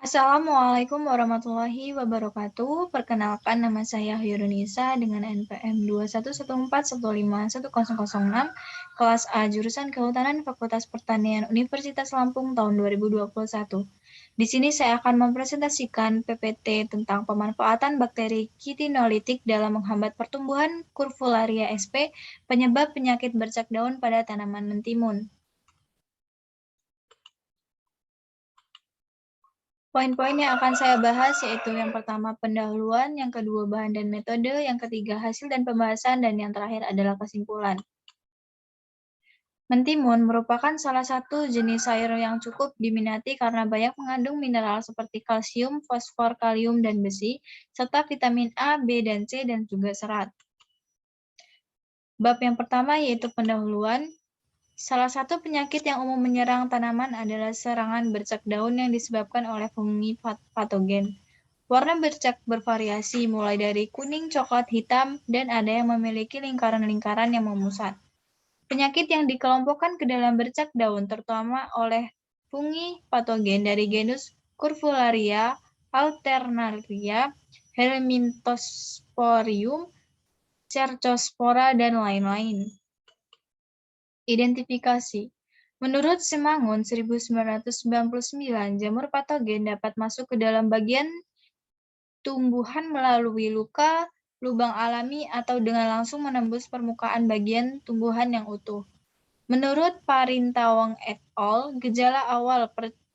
Assalamualaikum warahmatullahi wabarakatuh. Perkenalkan, nama saya Yurunisa dengan NPM 21141515006, kelas A, jurusan Kehutanan Fakultas Pertanian Universitas Lampung tahun 2021. Di sini saya akan mempresentasikan PPT tentang pemanfaatan bakteri kitinolitik dalam menghambat pertumbuhan Curvularia sp, penyebab penyakit bercak daun pada tanaman mentimun. Poin-poin yang akan saya bahas yaitu yang pertama pendahuluan, yang kedua bahan dan metode, yang ketiga hasil dan pembahasan, dan yang terakhir adalah kesimpulan. Mentimun merupakan salah satu jenis sayur yang cukup diminati karena banyak mengandung mineral seperti kalsium, fosfor, kalium, dan besi, serta vitamin A, B, dan C, dan juga serat. Bab yang pertama yaitu pendahuluan. Salah satu penyakit yang umum menyerang tanaman adalah serangan bercak daun yang disebabkan oleh fungi patogen. Warna bercak bervariasi, mulai dari kuning, coklat, hitam, dan ada yang memiliki lingkaran-lingkaran yang memusat. Penyakit yang dikelompokkan ke dalam bercak daun terutama oleh fungi patogen dari genus Curvularia, Alternaria, Helminthosporium, Cercospora, dan lain-lain. Identifikasi. Menurut Simangun 1999, jamur patogen dapat masuk ke dalam bagian tumbuhan melalui luka, lubang alami, atau dengan langsung menembus permukaan bagian tumbuhan yang utuh. Menurut Parintawong et al., gejala awal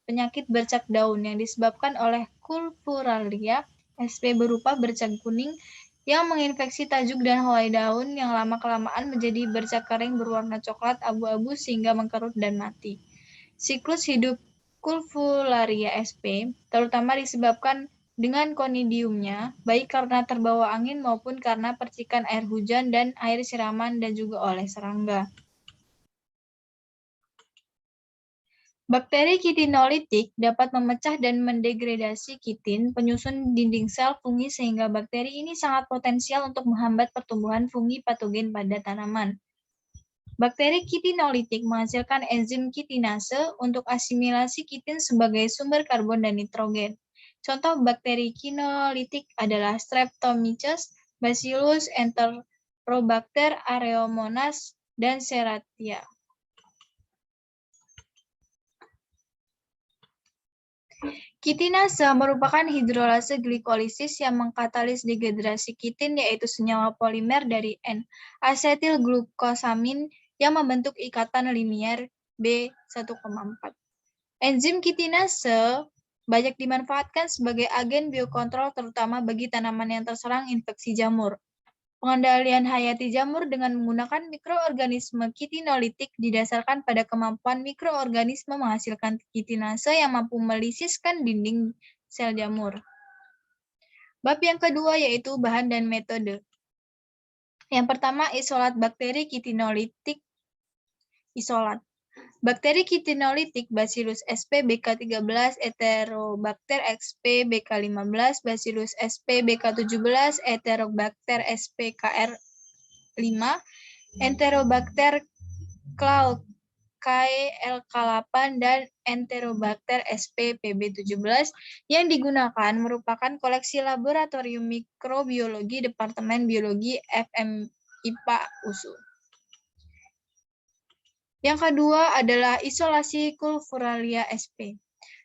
penyakit bercak daun yang disebabkan oleh Curvularia sp berupa bercak kuning yang menginfeksi tajuk dan helai daun yang lama-kelamaan menjadi bercak kering berwarna coklat abu-abu sehingga mengkerut dan mati. Siklus hidup Curvularia sp terutama disebabkan dengan konidiumnya, baik karena terbawa angin maupun karena percikan air hujan dan air siraman dan juga oleh serangga. Bakteri kitinolitik dapat memecah dan mendegradasi kitin, penyusun dinding sel fungi sehingga bakteri ini sangat potensial untuk menghambat pertumbuhan fungi patogen pada tanaman. Bakteri kitinolitik menghasilkan enzim kitinase untuk asimilasi kitin sebagai sumber karbon dan nitrogen. Contoh bakteri kinolitik adalah Streptomyces, Bacillus Enterobacter, Areomonas, dan Serratia. Kitinase merupakan hidrolase glikolisis yang mengkatalis dehidrasi kitin, yaitu senyawa polimer dari N-asetilglukosamin yang membentuk ikatan linier B1,4. Enzim kitinase banyak dimanfaatkan sebagai agen biokontrol terutama bagi tanaman yang terserang infeksi jamur. Pengendalian hayati jamur dengan menggunakan mikroorganisme kitinolitik didasarkan pada kemampuan mikroorganisme menghasilkan kitinase yang mampu melisiskan dinding sel jamur. Bab yang kedua yaitu bahan dan metode. Yang pertama, isolat bakteri kitinolitik. Isolat. Bakteri kitinolitik Bacillus sp BK13, Enterobacter sp BK15, Bacillus sp BK17, Enterobacter sp KR5, Enterobacter Glaucae LK8, dan Enterobacter sp PB17 yang digunakan merupakan koleksi laboratorium mikrobiologi Departemen Biologi FMIPA USU. Yang kedua adalah isolasi Curvularia sp.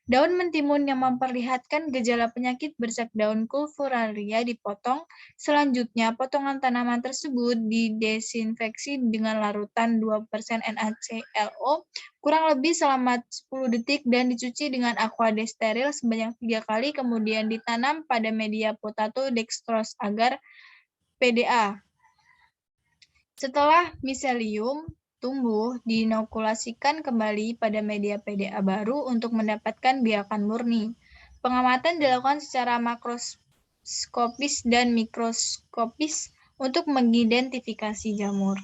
Daun mentimun yang memperlihatkan gejala penyakit bercak daun Curvularia dipotong. Selanjutnya, potongan tanaman tersebut didesinfeksi dengan larutan 2% NaClO kurang lebih selama 10 detik dan dicuci dengan aqua steril sebanyak 3 kali, kemudian ditanam pada media potato dextrose agar PDA. Setelah miselium tumbuh, diinokulasikan kembali pada media PDA baru untuk mendapatkan biakan murni. Pengamatan dilakukan secara makroskopis dan mikroskopis untuk mengidentifikasi jamur.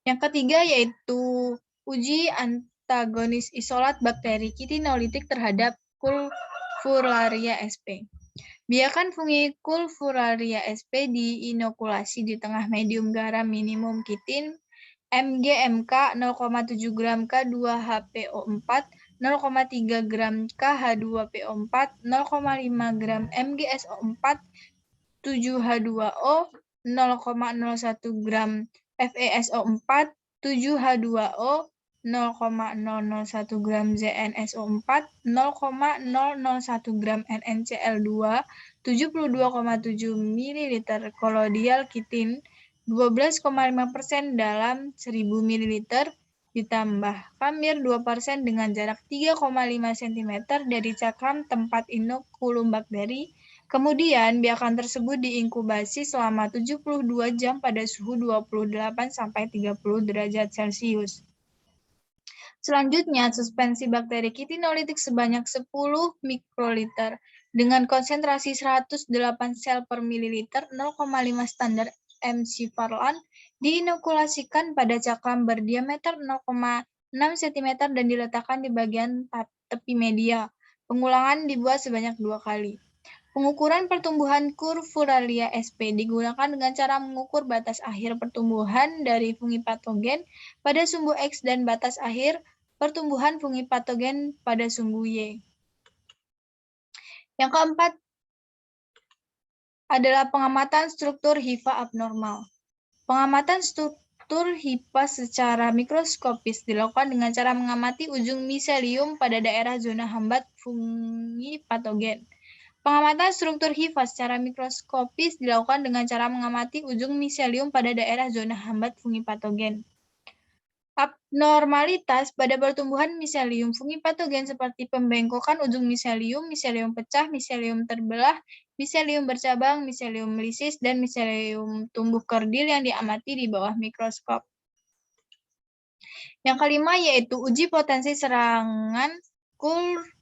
Yang ketiga yaitu uji antagonis isolat bakteri kitinolitik terhadap Curvularia sp. Biakan fungi Curvularia sp diinokulasi di tengah medium garam minimum kitin MgMK 0,7 gram K2HPO4 0,3 gram KH2PO4, 0,5 gram MgSO4, 7H2O, 0,01 gram FeSO4, 7H2O, 0,001 gram ZnSO4, 0,001 gram NnCl2, 72,7 ml kolodial kitin, 12,5% dalam 1000 ml, ditambah kamir 2% dengan jarak 3,5 cm dari cakram tempat inokulum bakteri. Kemudian, biakan tersebut diinkubasi selama 72 jam pada suhu 28-30 derajat Celcius. Selanjutnya, suspensi bakteri kitinolitik sebanyak 10 mikroliter dengan konsentrasi 108 sel per mililiter 0,5 standar mc/lan diinokulasikan pada cakram berdiameter 0,6 cm dan diletakkan di bagian tepi media. Pengulangan dibuat sebanyak 2 kali. Pengukuran pertumbuhan Curvularia sp digunakan dengan cara mengukur batas akhir pertumbuhan dari fungi patogen pada sumbu X dan batas akhir pertumbuhan fungi patogen pada sumbu Y. Yang keempat adalah pengamatan struktur hifa abnormal. Pengamatan struktur hifa secara mikroskopis dilakukan dengan cara mengamati ujung miselium pada daerah zona hambat fungi patogen. Pengamatan struktur hifa secara mikroskopis dilakukan dengan cara mengamati ujung miselium pada daerah zona hambat fungi patogen. Abnormalitas pada pertumbuhan miselium fungi patogen seperti pembengkokan ujung miselium, miselium pecah, miselium terbelah, miselium bercabang, miselium lisis, dan miselium tumbuh kerdil yang diamati di bawah mikroskop. Yang kelima yaitu uji potensi serangan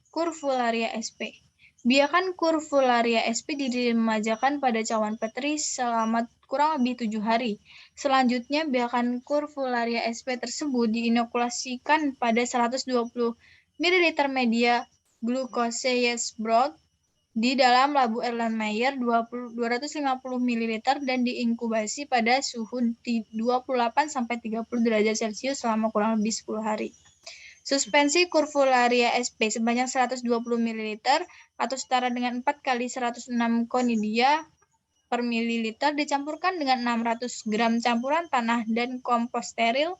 Curvularia sp. Biarkan Curvularia sp diremajakan pada cawan petri selama kurang lebih 7 hari. Selanjutnya, biarkan Curvularia sp tersebut diinokulasikan pada 120 ml media glucose broth di dalam labu Erlenmeyer 250 ml dan diinkubasi pada suhu 28-30 derajat Celcius selama kurang lebih 10 hari. Suspensi Curvularia sp sebanyak 120 ml atau setara dengan 4 kali 106 conidia per mililiter dicampurkan dengan 600 gram campuran tanah dan kompos steril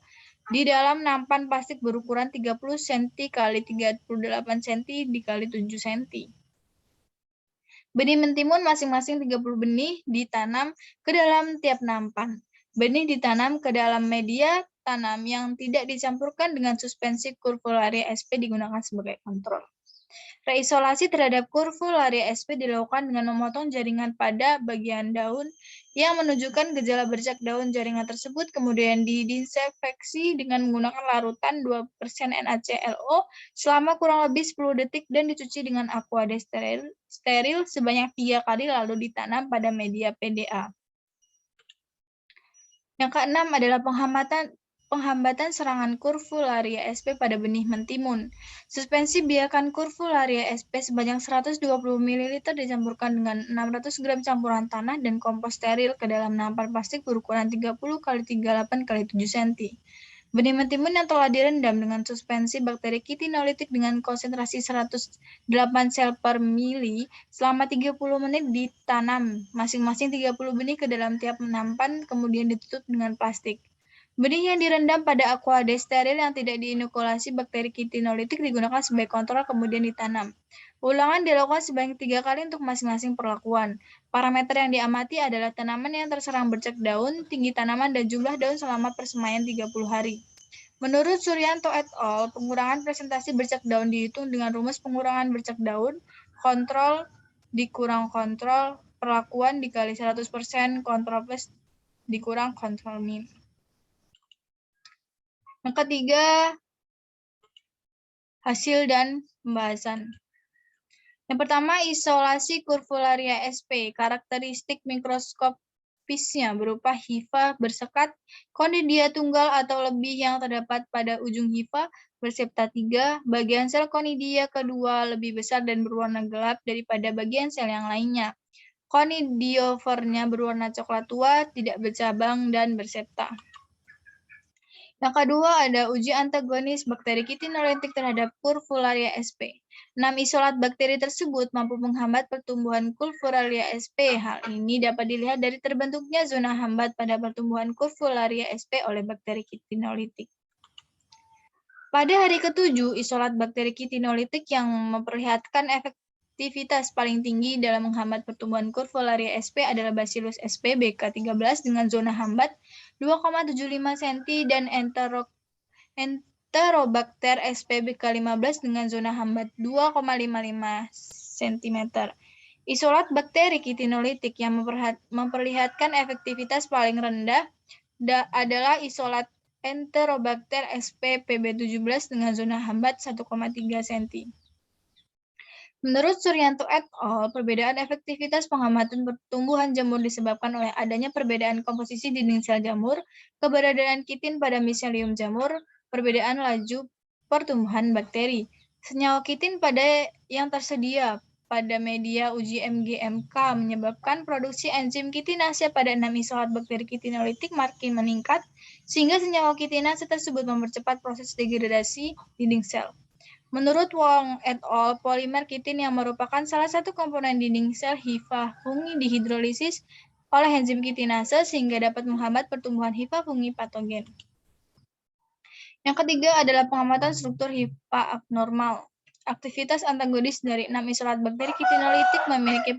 di dalam nampan plastik berukuran 30 cm x 38 cm x 7 cm. Benih mentimun masing-masing 30 benih ditanam ke dalam tiap nampan. Benih ditanam ke dalam media tanam yang tidak dicampurkan dengan suspensi Curvularia sp digunakan sebagai kontrol. Reisolasi terhadap Curvularia sp dilakukan dengan memotong jaringan pada bagian daun yang menunjukkan gejala bercak daun jaringan tersebut, kemudian didisinfeksi dengan menggunakan larutan 2% NaClO selama kurang lebih 10 detik dan dicuci dengan aqua steril sebanyak 3 kali lalu ditanam pada media PDA. Yang keenam adalah penghambatan serangan Curvularia sp pada benih mentimun. Suspensi biakan Curvularia sp sebanyak 120 ml dicampurkan dengan 600 gram campuran tanah dan kompos steril ke dalam nampan plastik berukuran 30 x 38 x 7 cm. Benih mentimun yang telah direndam dengan suspensi bakteri kitinolitik dengan konsentrasi 108 sel per mili selama 30 menit ditanam masing-masing 30 benih ke dalam tiap nampan, kemudian ditutup dengan plastik. Benih yang direndam pada aqua steril yang tidak diinokulasi bakteri kitinolitik digunakan sebagai kontrol kemudian ditanam. Ulangan dilakukan sebanyak 3 kali untuk masing-masing perlakuan. Parameter yang diamati adalah tanaman yang terserang bercak daun, tinggi tanaman, dan jumlah daun selama persemaian 30 hari. Menurut Suryanto et al., pengurangan presentasi bercak daun dihitung dengan rumus pengurangan bercak daun, kontrol dikurang kontrol, perlakuan dikali 100%, kontrol plus dikurang kontrol min. Yang ketiga, hasil dan pembahasan. Yang pertama, isolasi Curvularia sp. Karakteristik mikroskopisnya berupa hifa bersekat, konidia tunggal atau lebih yang terdapat pada ujung hifa, bersepta 3, bagian sel konidia kedua lebih besar dan berwarna gelap daripada bagian sel yang lainnya. Konidiofornya berwarna coklat tua, tidak bercabang, dan bersepta. Yang kedua ada uji antagonis bakteri kitinolitik terhadap Curvularia sp. 6 isolat bakteri tersebut mampu menghambat pertumbuhan Curvularia sp. Hal ini dapat dilihat dari terbentuknya zona hambat pada pertumbuhan Curvularia sp oleh bakteri kitinolitik. Pada hari ke-7, isolat bakteri kitinolitik yang memperlihatkan efektivitas paling tinggi dalam menghambat pertumbuhan Curvularia sp adalah Bacillus sp BK13 dengan zona hambat 2,75 cm dan Enterobacter sp BK15 dengan zona hambat 2,55 cm. Isolat bakteri kitinolitik yang memperlihatkan efektivitas paling rendah adalah isolat Enterobacter sp PB17 dengan zona hambat 1,3 cm. Menurut Suryanto et al., perbedaan efektivitas penghambatan pertumbuhan jamur disebabkan oleh adanya perbedaan komposisi dinding sel jamur, keberadaan kitin pada miselium jamur, perbedaan laju pertumbuhan bakteri. Senyawa kitin pada yang tersedia pada media uji MGMK menyebabkan produksi enzim kitinase pada 6 isolat bakteri kitinolitik makin meningkat, sehingga senyawa kitinase tersebut mempercepat proses degradasi dinding sel. Menurut Wong et al., polimer kitin yang merupakan salah satu komponen dinding sel hifa fungi dihidrolisis oleh enzim kitinase sehingga dapat menghambat pertumbuhan hifa fungi patogen. Yang ketiga adalah pengamatan struktur hifa abnormal. Aktivitas antagonis dari 6 isolat bakteri kitinolitik memiliki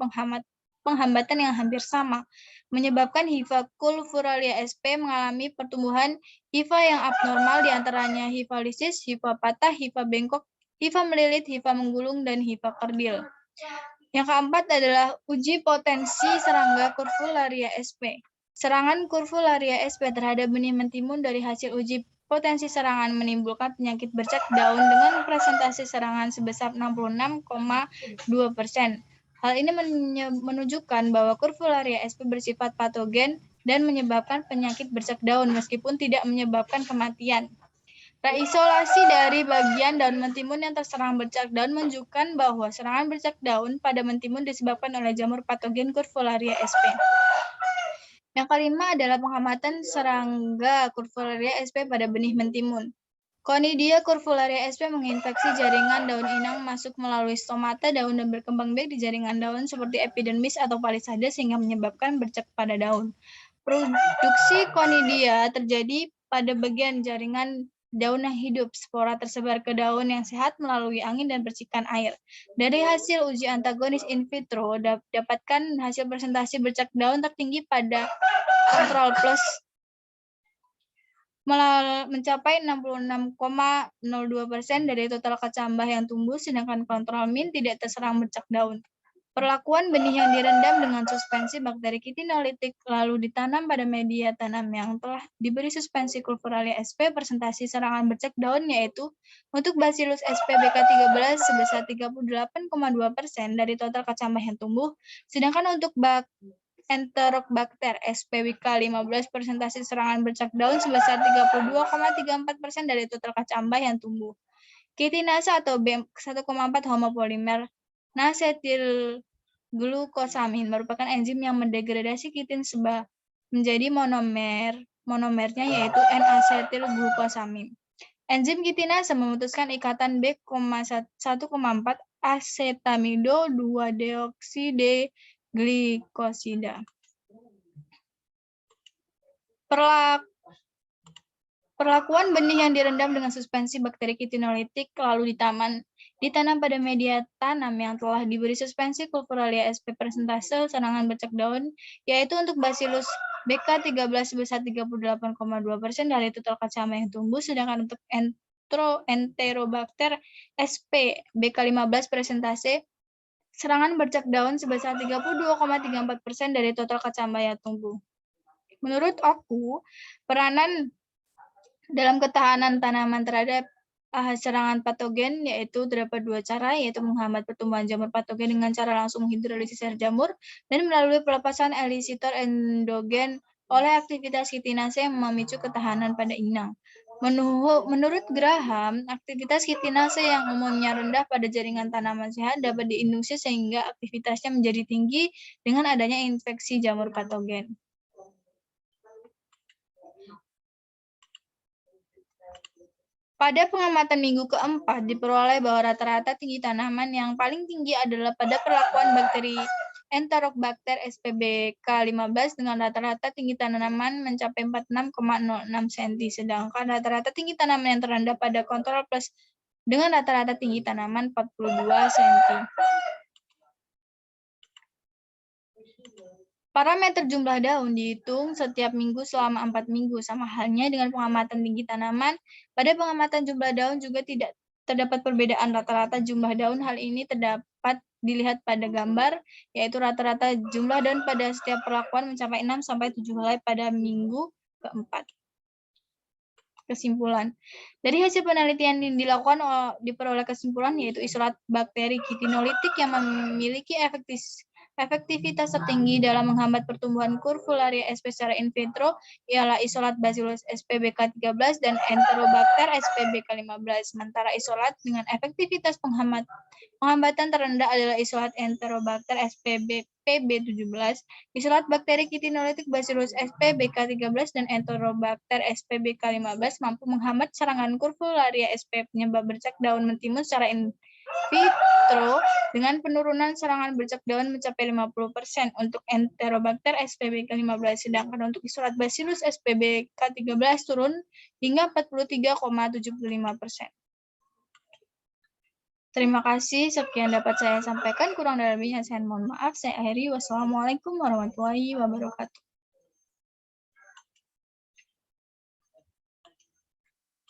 penghambatan yang hampir sama, menyebabkan hifa Curvularia sp mengalami pertumbuhan hifa yang abnormal diantaranya hifa lisis, hifa patah, hifa bengkok, hifa melilit, hifa menggulung, dan hifa kerdil. Yang keempat adalah uji potensi serangga Curvularia sp. Serangan Curvularia sp terhadap benih mentimun dari hasil uji potensi serangan menimbulkan penyakit bercak daun dengan presentasi serangan sebesar 66,2%. Hal ini menunjukkan bahwa Curvularia sp bersifat patogen dan menyebabkan penyakit bercak daun meskipun tidak menyebabkan kematian. Reisolasi dari bagian daun mentimun yang terserang bercak daun menunjukkan bahwa serangan bercak daun pada mentimun disebabkan oleh jamur patogen Curvularia sp. Yang kelima adalah pengamatan serangga Curvularia sp pada benih mentimun. Conidia Curvularia sp menginfeksi jaringan daun inang masuk melalui stomata daun dan berkembang biak di jaringan daun seperti epidermis atau palisade sehingga menyebabkan bercak pada daun. Produksi Conidia terjadi pada bagian jaringan daun yang hidup. Spora tersebar ke daun yang sehat melalui angin dan percikan air. Dari hasil uji antagonis in vitro, dapatkan hasil presentasi bercak daun tertinggi pada kontrol plus mencapai 66,02% dari total kecambah yang tumbuh, sedangkan kontrol min tidak terserang bercak daun. Perlakuan benih yang direndam dengan suspensi bakteri kitinolitik lalu ditanam pada media tanam yang telah diberi suspensi Curvularia sp, presentasi serangan bercak daun yaitu untuk Bacillus sp BK13 sebesar 38,2% dari total kecambah yang tumbuh, sedangkan untuk Enterobacter sp BK15 presentasi serangan bercak daun sebesar 32,34% dari total kecambah yang tumbuh. Kitinase atau B1,4 homopolimer N-asetilglukosamin merupakan enzim yang mendegradasi kitin menjadi monomernya yaitu N-asetilglukosamin. Enzim kitinase memutuskan ikatan B1,4 asetamido 2-deoksideglikosida. Perlakuan benih yang direndam dengan suspensi bakteri kitinolitik lalu ditanam pada media tanam yang telah diberi suspensi Curvularia sp, persentase serangan bercak daun yaitu untuk Bacillus BK13 sebesar 38,2% dari total kecambah yang tumbuh, sedangkan untuk Enterobacter sp BK15 presentase serangan bercak daun sebesar 32,34% dari total kecambah yang tumbuh. Menurut Oku, peranan dalam ketahanan tanaman terhadap serangan patogen yaitu terdapat dua cara, yaitu menghambat pertumbuhan jamur patogen dengan cara langsung menghidrolisis air jamur dan melalui pelepasan elisitor endogen oleh aktivitas kitinase yang memicu ketahanan pada inang. Menurut Graham, aktivitas kitinase yang umumnya rendah pada jaringan tanaman sehat dapat diinduksi sehingga aktivitasnya menjadi tinggi dengan adanya infeksi jamur patogen. Pada pengamatan minggu keempat, diperoleh bahwa rata-rata tinggi tanaman yang paling tinggi adalah pada perlakuan bakteri Enterobacter SPBK 15 dengan rata-rata tinggi tanaman mencapai 46,06 cm, sedangkan rata-rata tinggi tanaman yang terendah pada kontrol plus dengan rata-rata tinggi tanaman 42 cm. Parameter jumlah daun dihitung setiap minggu selama 4 minggu, sama halnya dengan pengamatan tinggi tanaman. Pada pengamatan jumlah daun juga tidak terdapat perbedaan rata-rata jumlah daun. Hal ini terdapat dilihat pada gambar, yaitu rata-rata jumlah daun pada setiap perlakuan mencapai 6-7 helai pada minggu keempat. Kesimpulan. Dari hasil penelitian yang dilakukan diperoleh kesimpulan yaitu isolat bakteri kitinolitik yang memiliki efektivitas tertinggi dalam menghambat pertumbuhan kurvularia sp secara in vitro ialah isolat Bacillus SPBK 13 dan Enterobacter SPBK 15. Sementara isolat dengan efektivitas penghambatan terendah adalah isolat Enterobacter SPBK PB17, isolat bakteri kitinolitik Bacillus SPBK 13 dan Enterobacter SPBK 15 mampu menghambat serangan kurvularia sp penyebab bercak daun mentimun secara in vitro dengan penurunan serangan bercak daun mencapai 50% untuk Enterobacter SPBK 15, sedangkan untuk isolat Bacillus SPBK 13 turun hingga 43,75%. Terima kasih, sekian dapat saya sampaikan. Kurang dan lebihnya saya mohon maaf. Saya akhiri. Wassalamualaikum warahmatullahi wabarakatuh.